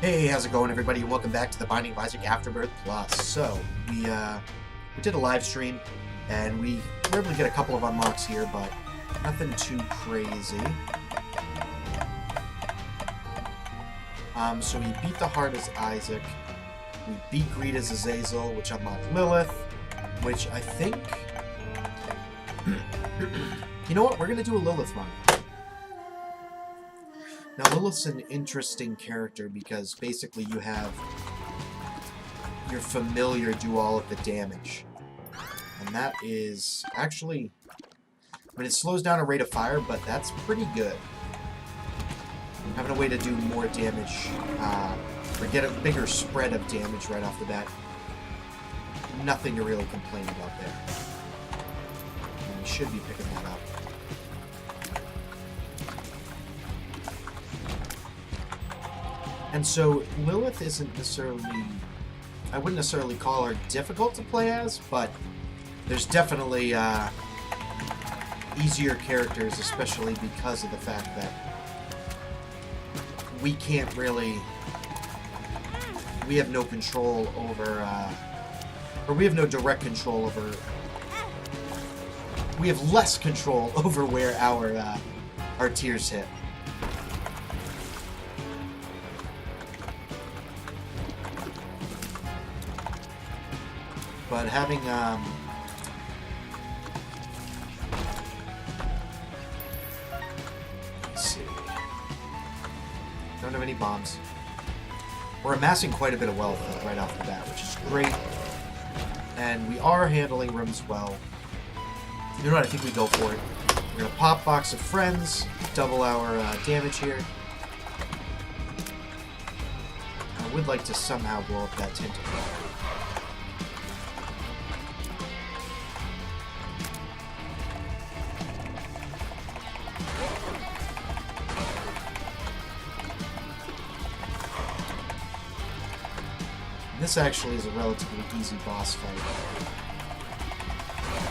Hey, how's it going, everybody? And welcome back to the Binding of Isaac Afterbirth Plus. So, we did a live stream, and we were able to get a couple of unlocks here, but nothing too crazy. So we beat the heart as Isaac, we beat Greed as Azazel, which unlocked Lilith, which I think... You know what? We're going to do a Lilith run. Now, Lilith's an interesting character because basically you have your familiar do all of the damage. And that is actually... I mean, it slows down a rate of fire, but that's pretty good. Having a way to do more damage, or get a bigger spread of damage right off the bat. Nothing to really complain about there. And we should be picking that up. And so, Lilith isn't necessarily... I wouldn't necessarily call her difficult to play as, but there's definitely easier characters, especially because of the fact that we can't really... We have no control over... or we have no direct control over... We have less control over where our tiers hit. But having, let's see. Don't have any bombs. We're amassing quite a bit of wealth right off the bat, which is great. And we are handling rooms well. You know what? I think we go for it. We're going to pop Box of Friends, double our damage here. I would like to somehow blow up that tinted rock. This actually is a relatively easy boss fight.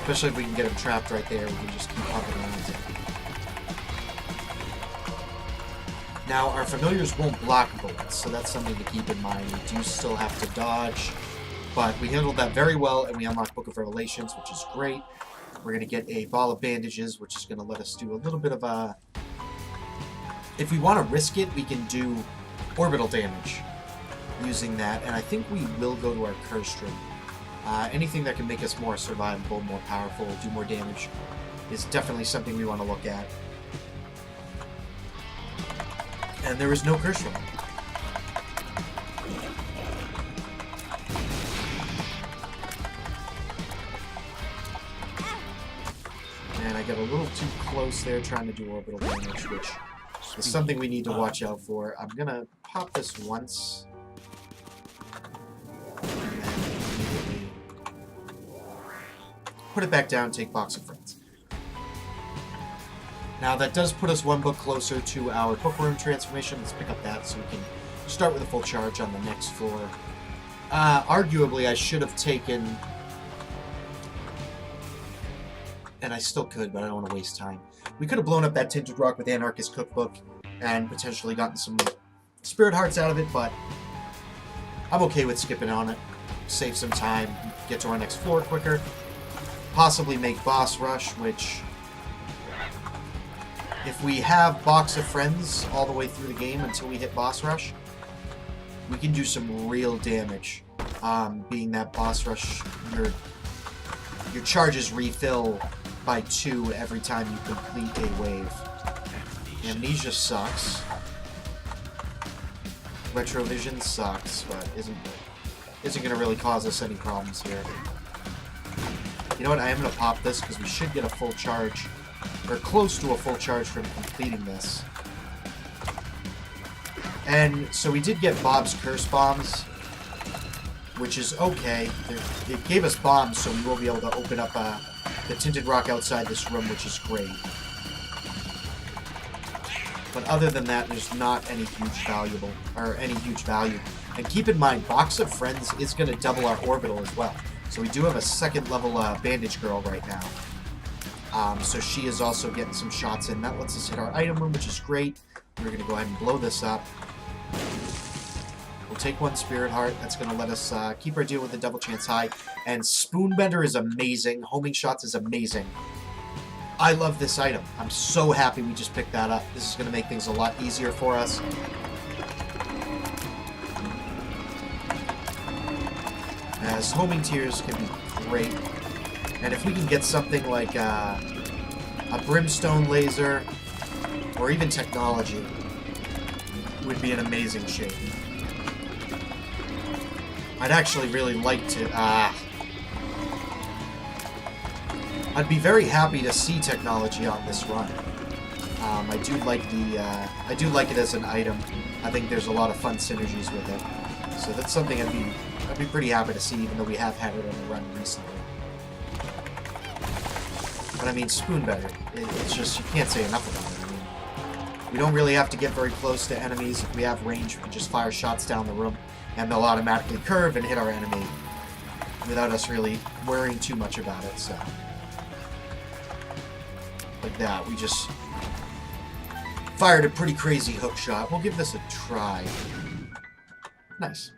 Especially if we can get him trapped right there, we can just keep pumping around him. Now, our familiars won't block bullets, so that's something to keep in mind. We do still have to dodge, but we handled that very well, and we unlocked Book of Revelations, which is great. We're going to get a Ball of Bandages, which is going to let us do a little bit of a... If we want to risk it, we can do orbital damage using that, and I think we will go to our Curse Room. Anything that can make us more survivable, more powerful, do more damage is definitely something we want to look at. And there is no Curse Room. And I got a little too close there trying to do orbital damage, which is something we need to watch out for. I'm going to pop this once. Put it back down, take Box of Friends. Now that does put us one book closer to our bookworm transformation. Let's pick up that so we can start with a full charge on the next floor. Arguably, I should have taken... And I still could, but I don't want to waste time. We could have blown up that Tinted Rock with Anarchist Cookbook and potentially gotten some Spirit Hearts out of it, but I'm okay with skipping on it. Save some time, get to our next floor quicker. Possibly make Boss Rush, which, if we have Box of Friends all the way through the game until we hit Boss Rush, we can do some real damage. Being that Boss Rush, your charges refill by 2 every time you complete a wave. Amnesia sucks. Retrovision sucks, but isn't going to really cause us any problems here. You know what, I am going to pop this because we should get a full charge, or close to a full charge from completing this. And so we did get Bob's Curse Bombs, which is okay. It gave us bombs, so we will be able to open up the Tinted Rock outside this room, which is great. But other than that, there's not any huge value. And keep in mind, Box of Friends is going to double our orbital as well. So we do have a second level Bandage Girl right now. So she is also getting some shots in. That lets us hit our item room, which is great. We're going to go ahead and blow this up. take one Spirit Heart. That's going to let us keep our deal with the Devil Chance high. And Spoonbender is amazing. Homing Shots is amazing. I love this item. I'm so happy we just picked that up. This is going to make things a lot easier for us. As Homing Tears can be great. And if we can get something like a Brimstone Laser or even Technology, would be an amazing shape. I'd actually really like to... I'd be very happy to see Technology on this run. I do like it as an item. I think there's a lot of fun synergies with it. So that's something I'd be pretty happy to see, even though we have had it on the run recently. But I mean, Spoonbender, it's just, you can't say enough about it. I mean, we don't really have to get very close to enemies. If we have range, we can just fire shots down the room, and they'll automatically curve and hit our enemy without us really worrying too much about it, so... Like that, we just fired a pretty crazy hook shot. We'll give this a try. Nice.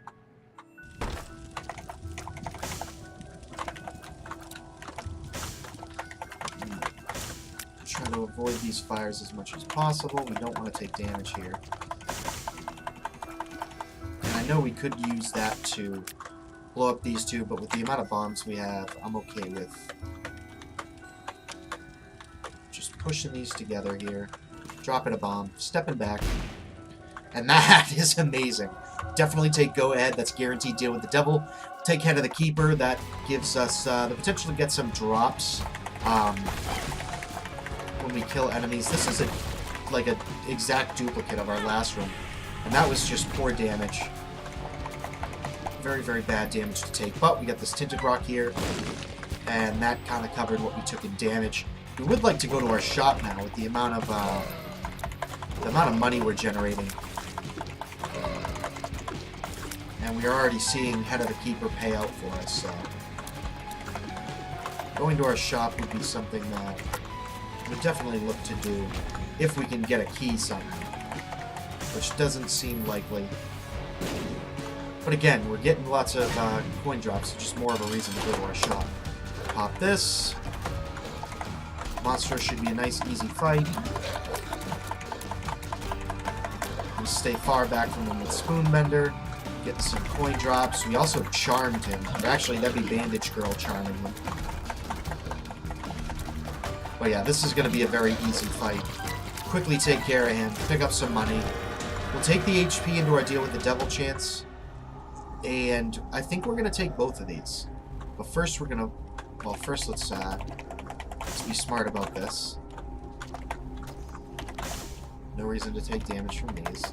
Try to avoid these fires as much as possible. We don't want to take damage here. And I know we could use that to blow up these two, but with the amount of bombs we have, I'm okay with just pushing these together here, dropping a bomb, stepping back, and that is amazing. Definitely take Go Ahead, that's guaranteed deal with the devil. Take Head of the Keeper, that gives us the potential to get some drops when we kill enemies. This is like an exact duplicate of our last room, and that was just poor damage. Very, very bad damage to take, but we got this Tinted Rock here, and that kind of covered what we took in damage. We would like to go to our shop now with the amount of money we're generating. And we are already seeing Head of the Keeper pay out for us, so... Going to our shop would be something that we'd definitely look to do if we can get a key somehow. Which doesn't seem likely. But again, we're getting lots of coin drops, so just more of a reason to go to our shop. Pop this. Monster should be a nice, easy fight. We stay far back from him with Spoonbender. Get some coin drops. We also charmed him. Or actually, that'd be Bandage Girl charming him. But yeah, this is going to be a very easy fight. Quickly take care of him. Pick up some money. We'll take the HP into our deal with the Devil Chance. And I think we're going to take both of these. But first we're going to... Well, first let's be smart about this. No reason to take damage from these.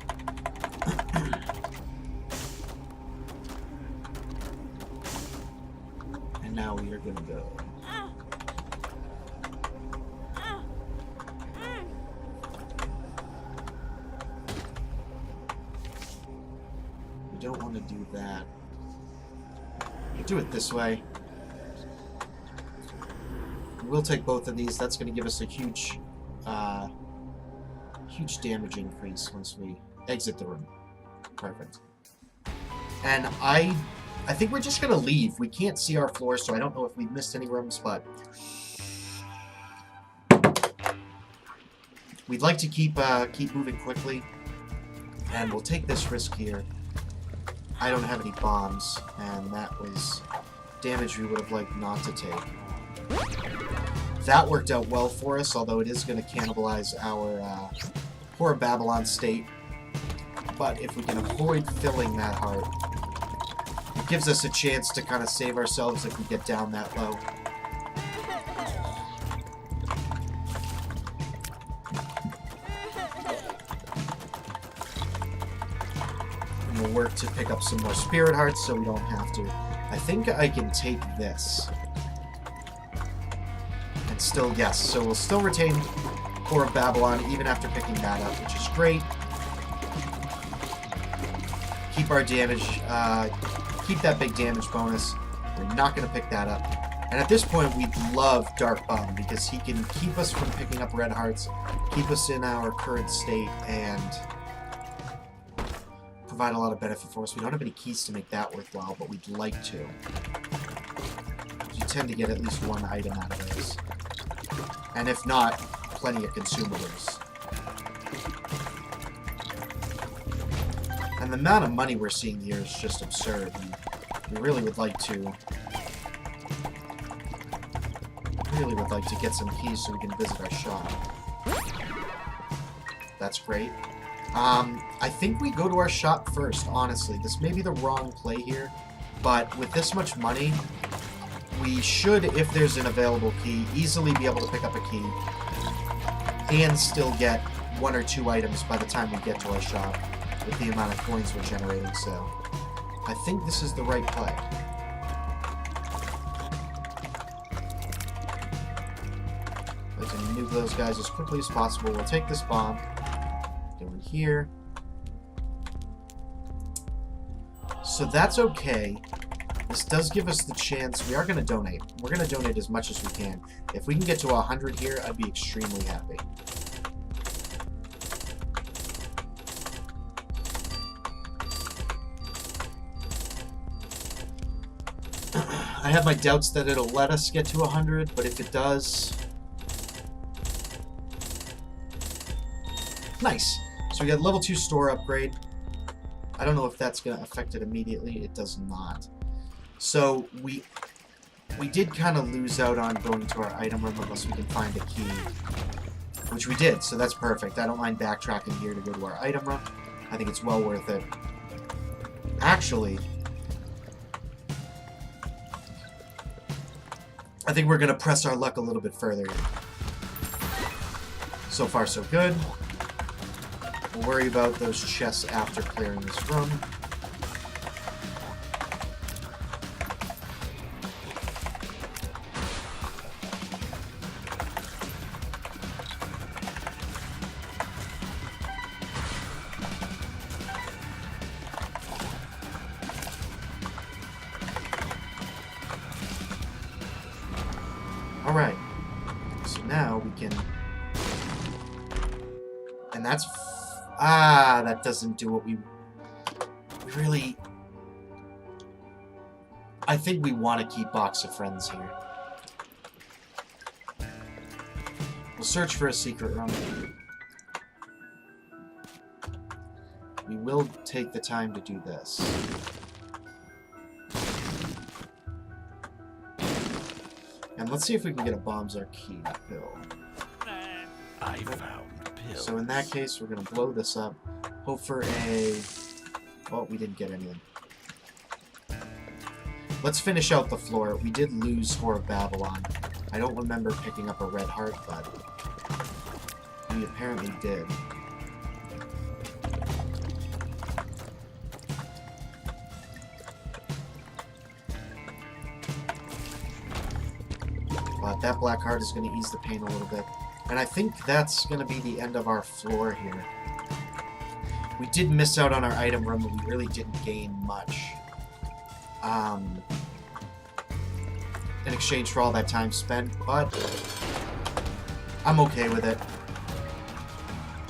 And now we are gonna go. We don't want to do that. We'll do it this way. We'll take both of these. That's going to give us a huge damage increase once we exit the room. Perfect. And I think we're just going to leave. We can't see our floor, so I don't know if we've missed any rooms, but we'd like to keep moving quickly, and we'll take this risk here. I don't have any bombs, and that was damage we would have liked not to take. That worked out well for us, although it is going to cannibalize our poor Babylon state. But if we can avoid filling that heart, it gives us a chance to kind of save ourselves if we get down that low. And we'll work to pick up some more Spirit Hearts so we don't have to. I think I can take this. Still, yes, so we'll still retain Core of Babylon even after picking that up, which is great. Keep our damage, keep that big damage bonus. We're not going to pick that up. And at this point, we love Dark Bum because he can keep us from picking up red hearts, keep us in our current state, and provide a lot of benefit for us. We don't have any keys to make that worthwhile, but we'd like to. You tend to get at least one item out of those. And if not, plenty of consumables. And the amount of money we're seeing here is just absurd. We really would like to... get some keys so we can visit our shop. That's great. I think we go to our shop first, honestly. This may be the wrong play here, but with this much money, we should, if there's an available key, easily be able to pick up a key and still get 1 or 2 items by the time we get to our shop with the amount of coins we're generating, so I think this is the right play. Let's nuke those guys as quickly as possible. We'll take this bomb. Go in here. So that's okay. This does give us the chance. We are going to donate. We're going to donate as much as we can. If we can get to 100 here, I'd be extremely happy. I have my doubts that it'll let us get to 100, but if it does... Nice. So we got level 2 store upgrade. I don't know if that's going to affect it immediately. It does not. So we did kind of lose out on going to our item room unless we can find a key, which we did, so that's perfect. I don't mind backtracking here to go to our item room. I think it's well worth it. Actually, I think we're going to press our luck a little bit further here. So far, so good. We'll worry about those chests after clearing this room. Alright, so now we can... And that's... that doesn't do what we really... I think we want to keep Box of Friends here. We'll search for a secret room. We will take the time to do this. And let's see if we can get a Bombs Are Key pill. I found pills. So in that case, we're going to blow this up. Hope for a... Oh, we didn't get anything. Let's finish out the floor. We did lose Whore of Babylon. I don't remember picking up a red heart, but we apparently did. But that black heart is going to ease the pain a little bit. And I think that's going to be the end of our floor here. We did miss out on our item room, but we really didn't gain much. In exchange for all that time spent, but I'm okay with it.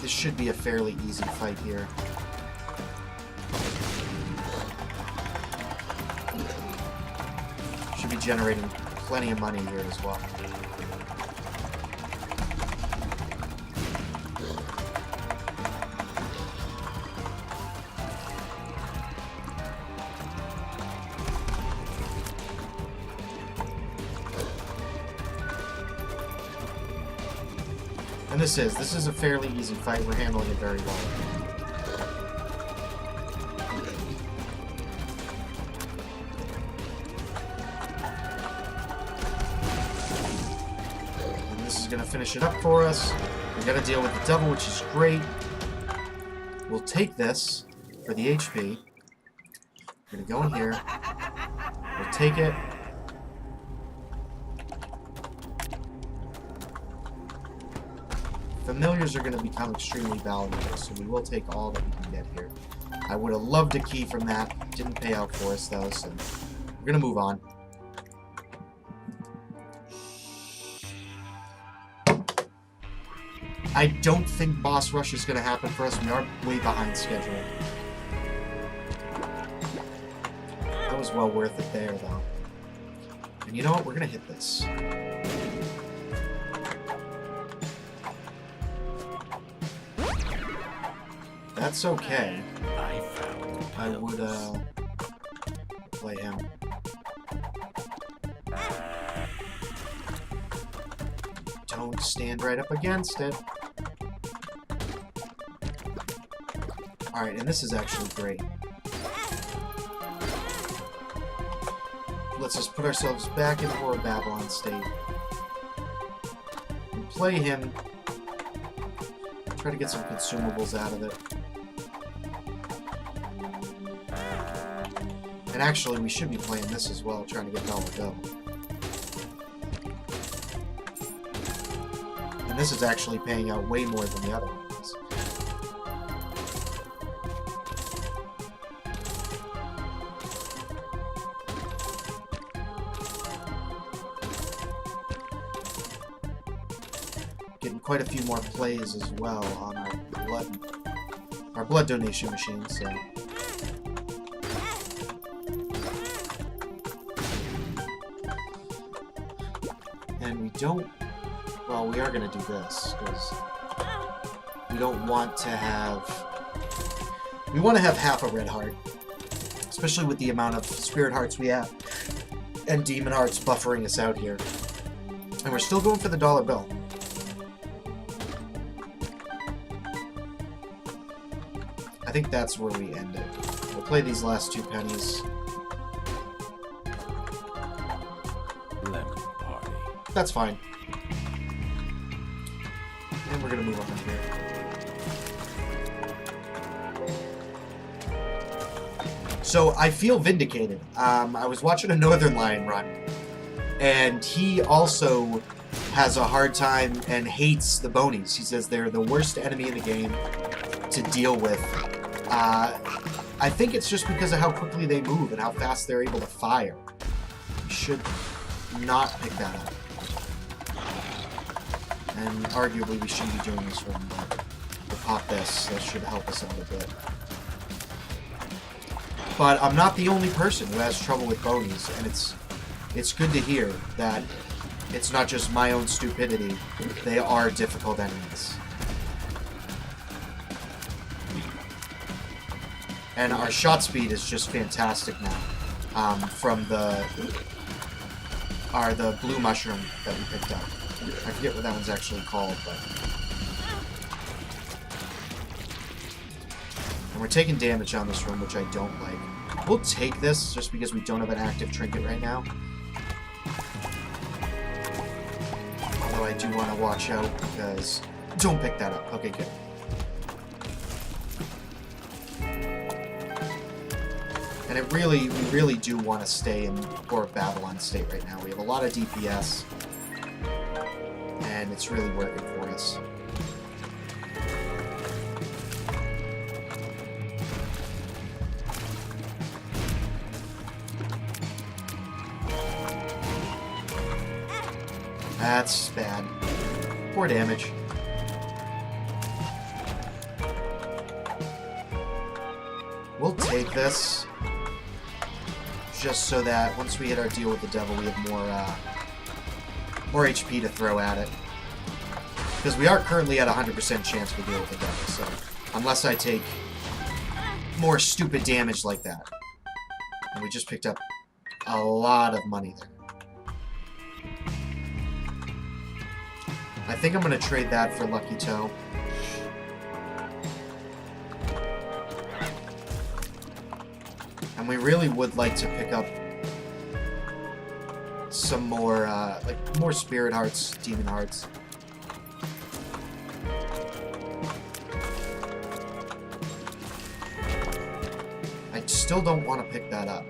This should be a fairly easy fight here. Should be generating plenty of money here as well. And this is a fairly easy fight. We're handling it very well. And this is going to finish it up for us. We got to deal with the devil, which is great. We'll take this for the HP. We're going to go in here. We'll take it. Familiars are going to become extremely valuable, so we will take all that we can get here. I would have loved a key from that. Didn't pay out for us, though, so we're going to move on. I don't think Boss Rush is going to happen for us. We are way behind schedule. was well worth it there, though. And you know what? We're going to hit this. That's okay. I would, play him. Don't stand right up against it. Alright, and this is actually great. Let's just put ourselves back in Horror Babylon state. And play him. Try to get some consumables out of it. And actually, we should be playing this as well, trying to get dollar bill. And this is actually paying out way more than the other ones. Getting quite a few more plays as well on our blood donation machine, so... And we don't... Well, we are going to do this, because we don't want to have... We want to have half a red heart, especially with the amount of spirit hearts we have, and demon hearts buffering us out here. And we're still going for the dollar bill. I think that's where we end it. We'll play these last 2 pennies. That's fine. And we're gonna move on here. So I feel vindicated. I was watching a Northern Lion run, and he also has a hard time and hates the bonies. He says they're the worst enemy in the game to deal with. I think it's just because of how quickly they move and how fast they're able to fire. We should not pick that up. And arguably we shouldn't be doing this for him, but we'll pop this. That should help us out a bit. But I'm not the only person who has trouble with bonies, and it's good to hear that it's not just my own stupidity. They are difficult enemies. And our shot speed is just fantastic now. From the blue mushroom that we picked up. I forget what that one's actually called, but... And we're taking damage on this room, which I don't like. We'll take this, just because we don't have an active trinket right now. Although I do want to watch out, because... Don't pick that up. Okay, good. And we really do want to stay in Horror Babylon state right now. We have a lot of DPS. And it's really working for us. That's bad. Poor damage. We'll take this. Just so that once we hit our deal with the devil, we have more HP to throw at it. Because we are currently at 100% chance to deal with the devil, so... Unless I take more stupid damage like that. And we just picked up a lot of money there. I think I'm going to trade that for Lucky Toe. And we really would like to pick up some more, more spirit hearts, demon hearts. I still don't want to pick that up.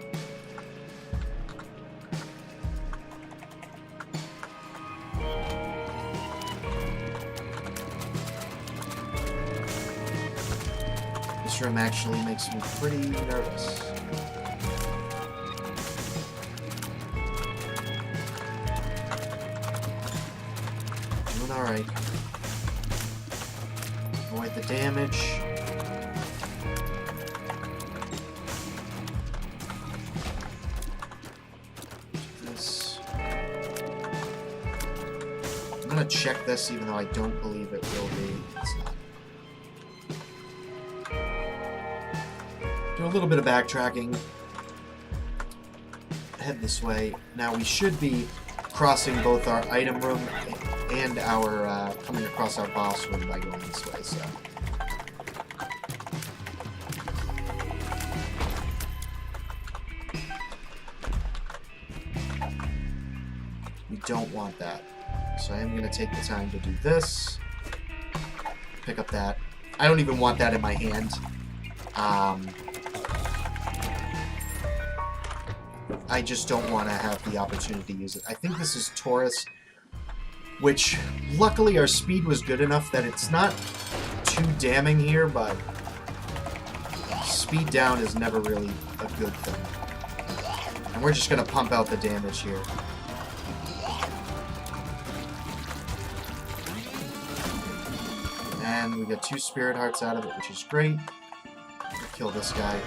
This room actually makes me pretty nervous. Doing alright. Avoid the damage. gonna check this, even though I don't believe it will be. It's not. Do a little bit of backtracking. Head this way. Now we should be crossing both our item room and our coming across our boss room by going this way. So. We don't want that. So I am going to take the time to do this. Pick up that. I don't even want that in my hand. I just don't want to have the opportunity to use it. I think this is Taurus, which luckily our speed was good enough that it's not too damning here, but speed down is never really a good thing. And we're just going to pump out the damage here. And we get 2 Spirit Hearts out of it, which is great. Kill this guy.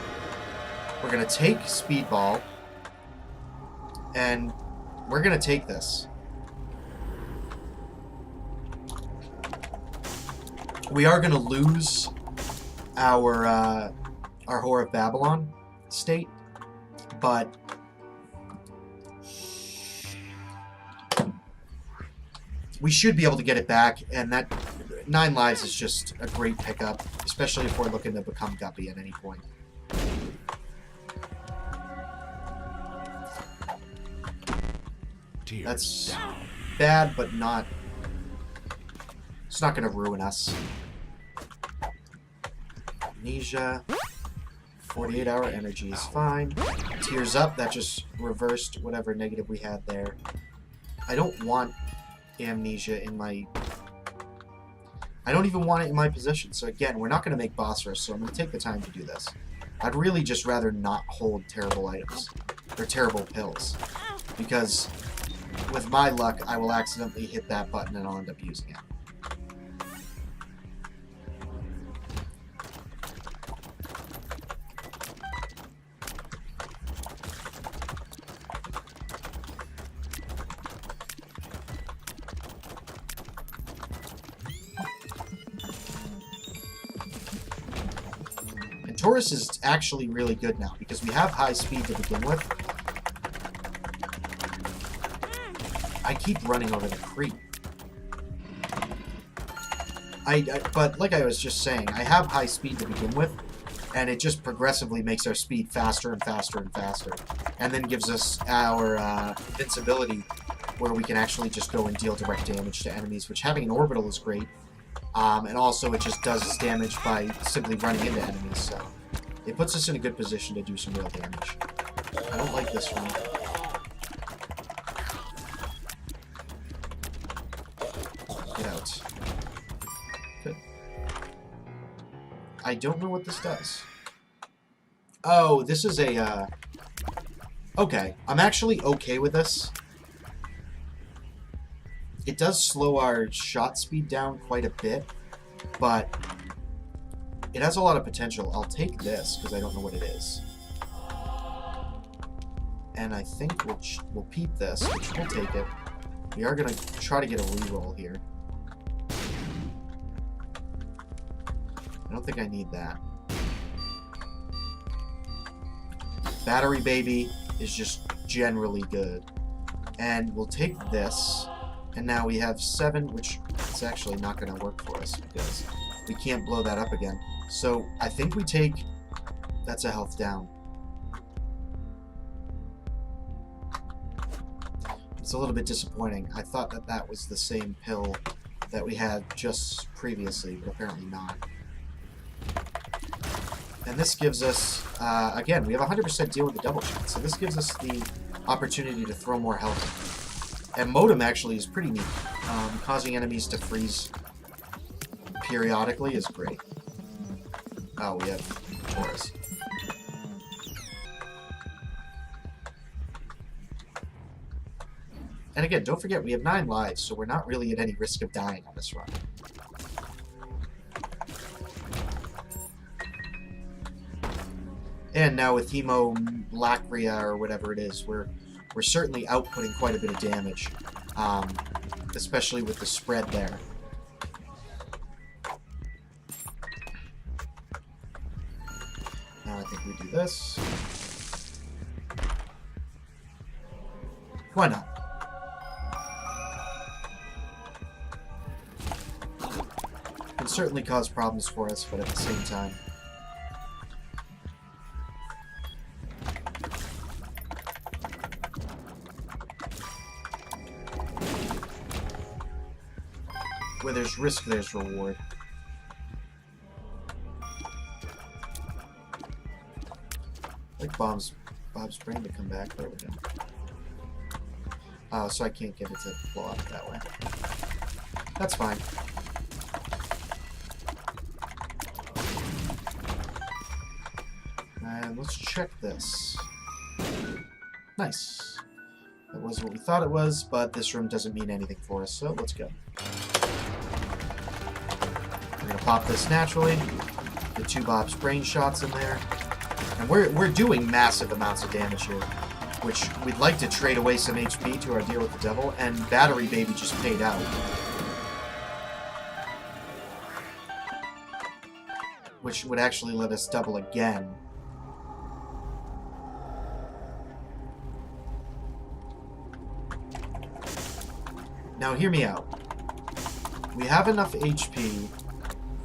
We're going to take Speedball, and we're going to take this. We are going to lose our Whore of Babylon state, but we should be able to get it back, and that 9 lives is just a great pickup, especially if we're looking to become Guppy at any point. That's bad, but not... It's not going to ruin us. Amnesia. 48-hour energy is fine. Tears Up, that just reversed whatever negative we had there. I don't want Amnesia in my... I don't even want it in my possession. So again, we're not going to make boss rush, so I'm going to take the time to do this. I'd really just rather not hold terrible items. Or terrible pills. Because with my luck, I will accidentally hit that button and I'll end up using it. Taurus is actually really good now because we have high speed to begin with. I keep running over the creep. But like I was just saying, I have high speed to begin with, and it just progressively makes our speed faster and faster and faster, and then gives us our invincibility, where we can actually just go and deal direct damage to enemies, which having an orbital is great. And also it just does damage by simply running into enemies, so it puts us in a good position to do some real damage. I don't like this one. Get out. Good. I don't know what this does. Oh, this is a, okay. I'm actually okay with this. It does slow our shot speed down quite a bit, but it has a lot of potential. I'll take this because I don't know what it is. And I think we'll peep this, which we'll take it. We are going to try to get a reroll here. I don't think I need that. Battery Baby is just generally good. And we'll take this. And now we have 7, which is actually not going to work for us because we can't blow that up again. So I think we take... That's a health down. It's a little bit disappointing. I thought that that was the same pill that we had just previously, but apparently not. And this gives us... again, we have 100% deal with the double shot, so this gives us the opportunity to throw more health. And Modem actually is pretty neat. Causing enemies to freeze periodically is great. Oh, we have Taurus. And again, don't forget, we have 9 lives, so we're not really at any risk of dying on this run. And now with Hemolacria, or whatever it is, we're certainly outputting quite a bit of damage. especially with the spread there. Now I think we do this. Why not? Can certainly cause problems for us, but at the same time. Where there's risk, there's reward. Like Bob's brain to come back. There we go. So I can't get it to blow up that way. That's fine. And let's check this. Nice. That was what we thought it was, but this room doesn't mean anything for us, so let's go. We're gonna pop this naturally. Get 2 Bob's brain shots in there. And we're doing massive amounts of damage here, which we'd like to trade away some HP to our deal with the devil, and Battery Baby just paid out. Which would actually let us double again. Now hear me out. We have enough HP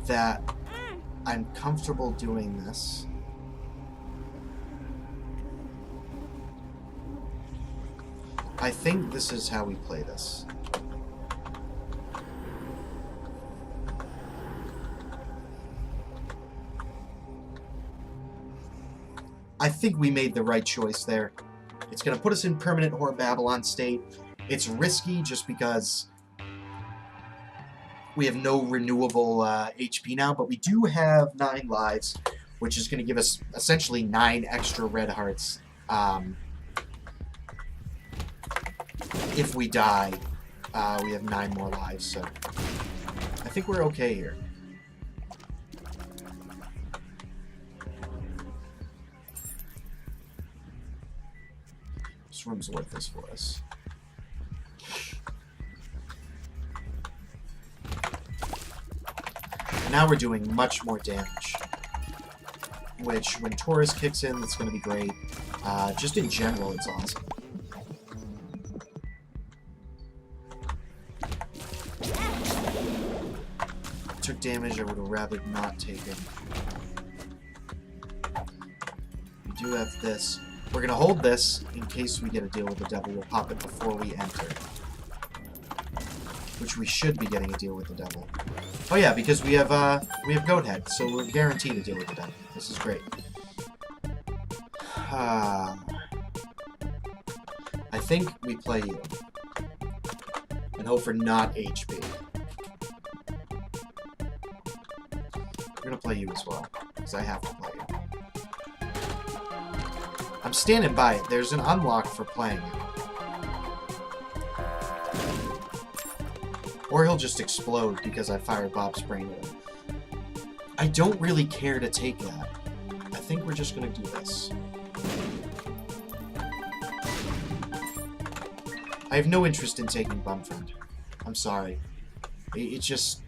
that I'm comfortable doing this. I think this is how we play this. I think we made the right choice there. It's going to put us in permanent Whore Babylon state. It's risky just because we have no renewable HP now, but we do have 9 lives, which is going to give us essentially 9 extra red hearts. If we die, we have 9 more lives, so I think we're okay here. This room's worth this for us. And now we're doing much more damage, which when Taurus kicks in, that's going to be great. Just in general, it's awesome. Took damage I would have rather not taken. We do have this. We're going to hold this in case we get a deal with the devil. We'll pop it before we enter. Which we should be getting a deal with the devil. Oh yeah, because we have Goat Head, so we're guaranteed a deal with the devil. This is great. I think we play you. And hope for not HP. We're gonna play you as well, because I have to play you. I'm standing by it. There's an unlock for playing it. Or he'll just explode because I fired Bob's brain at him. I don't really care to take that. I think we're just gonna do this. I have no interest in taking Bumfriend. I'm sorry. It's just...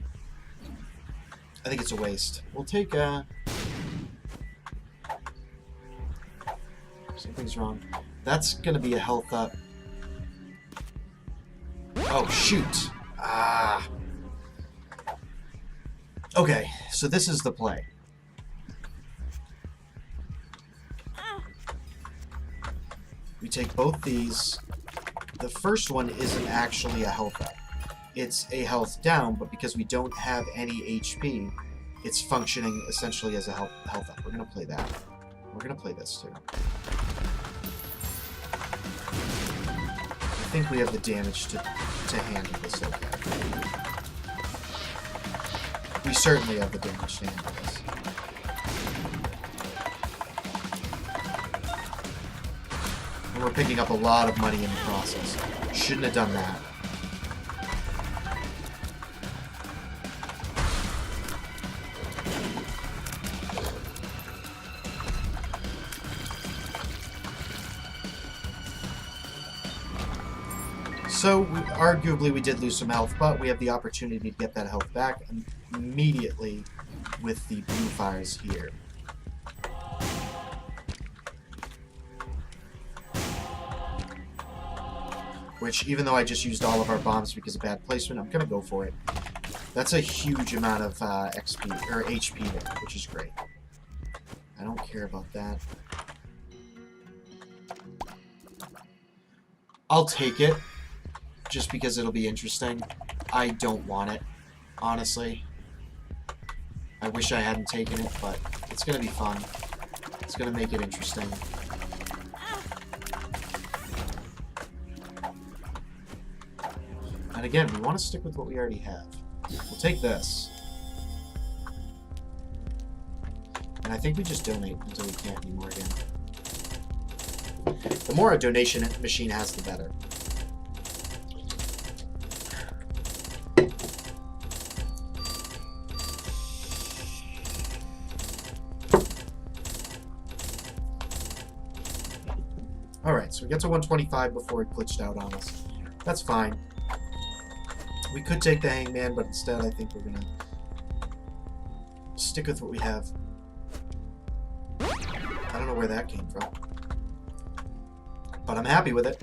I think it's a waste. We'll take something's wrong. That's gonna be a health up. Oh, shoot! Ah. Okay, so this is the play. We take both these. The first one isn't actually a health up. It's a health down, but because we don't have any HP, it's functioning essentially as a health up. We're going to play that. We're going to play this too. I think we have the damage to handle this okay. We certainly have the damage to handle this. And we're picking up a lot of money in the process. Shouldn't have done that. So, arguably, we did lose some health, but we have the opportunity to get that health back immediately with the blue fires here. Which, even though I just used all of our bombs because of bad placement, I'm going to go for it. That's a huge amount of XP, or HP there, which is great. I don't care about that. I'll take it, just because it'll be interesting. I don't want it, honestly. I wish I hadn't taken it, but it's going to be fun. It's going to make it interesting. And again, we want to stick with what we already have. We'll take this. And I think we just donate until we can't anymore again. The more a donation machine has, the better. Alright, so we get to 125 before he glitched out on us. That's fine. We could take the Hangman, but instead I think we're gonna stick with what we have. I don't know where that came from. But I'm happy with it.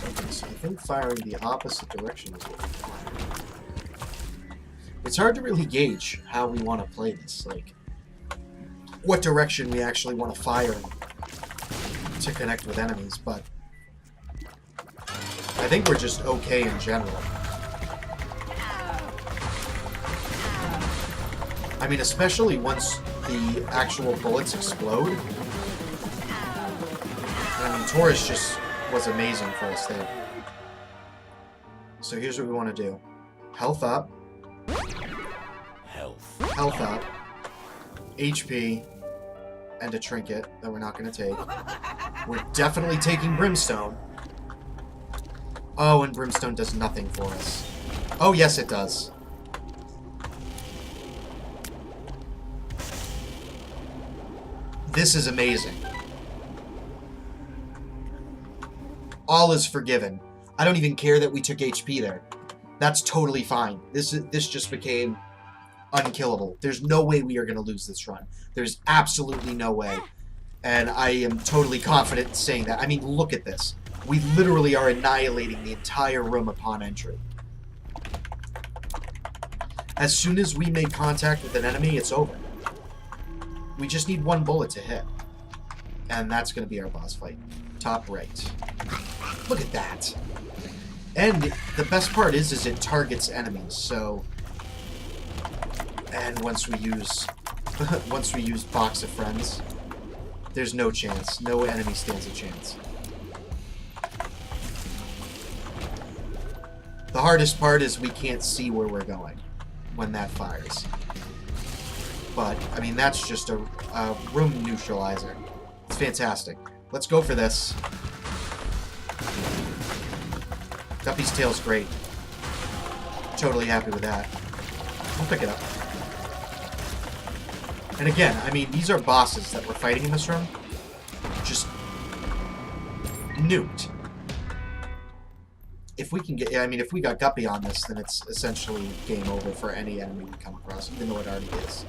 Okay, so I think firing the opposite direction is what we want. It's hard to really gauge how we want to play this. Like, what direction we actually want to fire to connect with enemies, but I think we're just okay in general. I mean, especially once the actual bullets explode. I mean, Taurus just was amazing for us there. So here's what we want to do. Health up. Health up. HP. And a trinket that we're not going to take. We're definitely taking Brimstone. Oh, and Brimstone does nothing for us. Oh, yes, it does. This is amazing. All is forgiven. I don't even care that we took HP there. That's totally fine. This just became unkillable. There's no way we are going to lose this run. There's absolutely no way. And I am totally confident in saying that. I mean, look at this. We literally are annihilating the entire room upon entry. As soon as we make contact with an enemy, it's over. We just need one bullet to hit. And that's going to be our boss fight. Top right. Look at that. And the best part is it targets enemies, so... And once we use Box of Friends, there's no chance. No enemy stands a chance. The hardest part is we can't see where we're going when that fires. But, I mean, that's just a room neutralizer. It's fantastic. Let's go for this. Guppy's tail's great. Totally happy with that. I'll pick it up. And again, I mean, these are bosses that we're fighting in this room. Just nuked. If we can get, I mean, if we got Guppy on this, then it's essentially game over for any enemy we come across, even though it already is.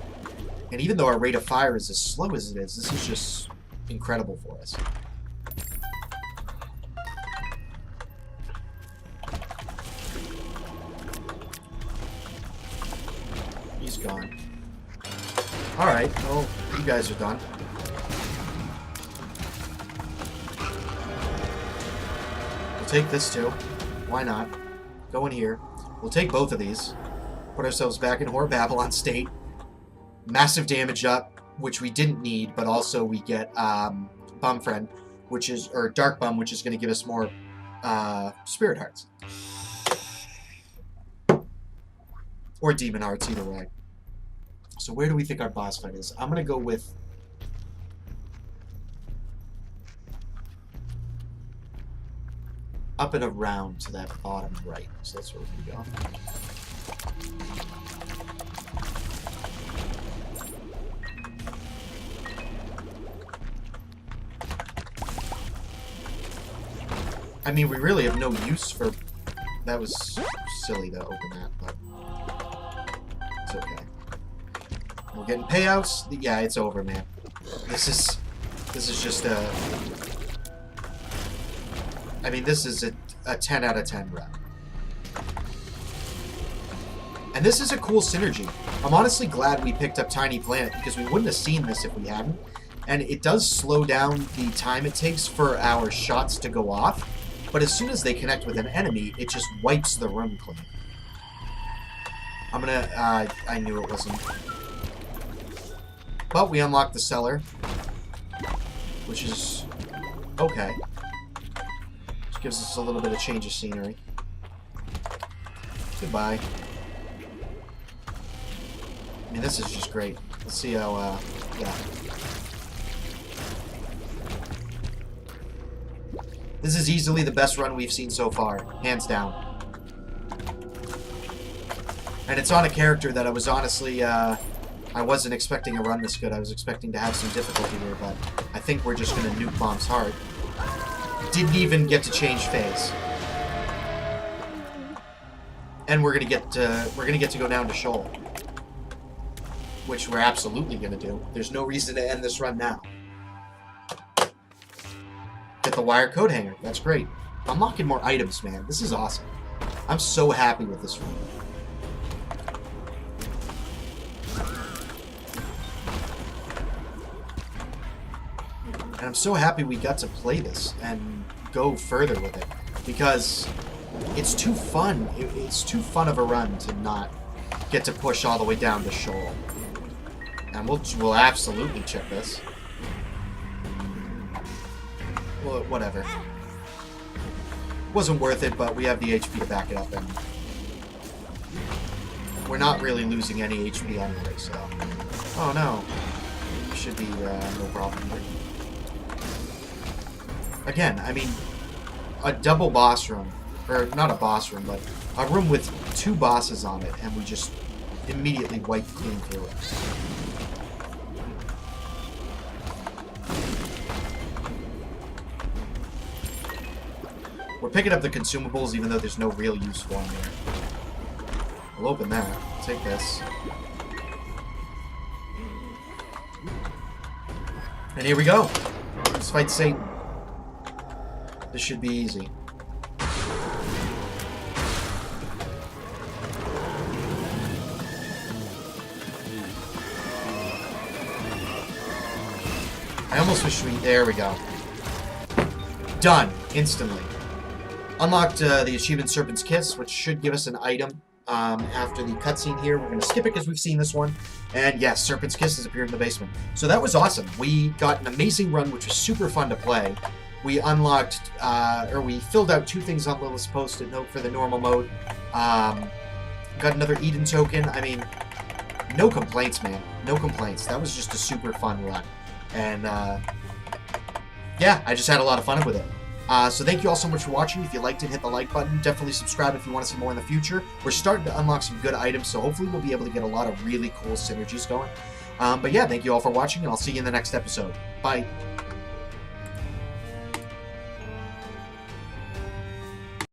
And even though our rate of fire is as slow as it is, this is just incredible for us. He's gone. Alright, well, you guys are done. We'll take this too. Why not? Go in here. We'll take both of these. Put ourselves back in Whore Babylon state. Massive damage up, which we didn't need, but also we get Bum Friend, which is, or Dark Bum, which is going to give us more Spirit Hearts. Or Demon Hearts, either way. So where do we think our boss fight is? I'm going to go with... up and around to that bottom right. So that's where we're going to go. I mean, we really have no use for... That was silly to open that, but... It's okay. We're getting payouts. Yeah, it's over, man. This is just a... I mean, this is a 10 out of 10 run. And this is a cool synergy. I'm honestly glad we picked up Tiny Planet, because we wouldn't have seen this if we hadn't. And it does slow down the time it takes for our shots to go off. But as soon as they connect with an enemy, it just wipes the room clean. I'm gonna... I knew it wasn't. But we unlocked the cellar. Which is... okay. Which gives us a little bit of change of scenery. Goodbye. I mean, this is just great. Let's see how, yeah. This is easily the best run we've seen so far. Hands down. And it's on a character that I was honestly, I wasn't expecting a run this good. I was expecting to have some difficulty here, but I think we're just gonna nuke Bomb's heart. Didn't even get to change phase. And we're gonna get to go down to Shoal. Which we're absolutely gonna do. There's no reason to end this run now. Get the wire coat hanger. That's great. Unlocking more items, man. This is awesome. I'm so happy with this run. And I'm so happy we got to play this and go further with it. Because it's too fun. It's too fun of a run to not get to push all the way down to Shoal. And we'll absolutely check this. Well, whatever. Wasn't worth it, but we have the HP to back it up, and we're not really losing any HP anyway, so... Oh no. Should be no problem here. Again, I mean, a double boss room, or not a boss room, but a room with 2 bosses on it, and we just immediately wipe clean through it. We're picking up the consumables, even though there's no real use for them here. We'll open that. Take this. And here we go. Let's fight Satan. This should be easy. I almost wish we... There we go. Done. Instantly. Unlocked the achievement Serpent's Kiss, which should give us an item after the cutscene here. We're going to skip it because we've seen this one. And yes, Serpent's Kiss has appeared in the basement. So that was awesome. We got an amazing run, which was super fun to play. We unlocked, or we filled out 2 things on Lilith's Post-it note for the normal mode. Got another Eden token. I mean, no complaints, man. No complaints. That was just a super fun run. And, yeah, I just had a lot of fun with it. So thank you all so much for watching. If you liked it, hit the like button. Definitely subscribe if you want to see more in the future. We're starting to unlock some good items, so hopefully we'll be able to get a lot of really cool synergies going. But yeah, thank you all for watching, and I'll see you in the next episode. Bye.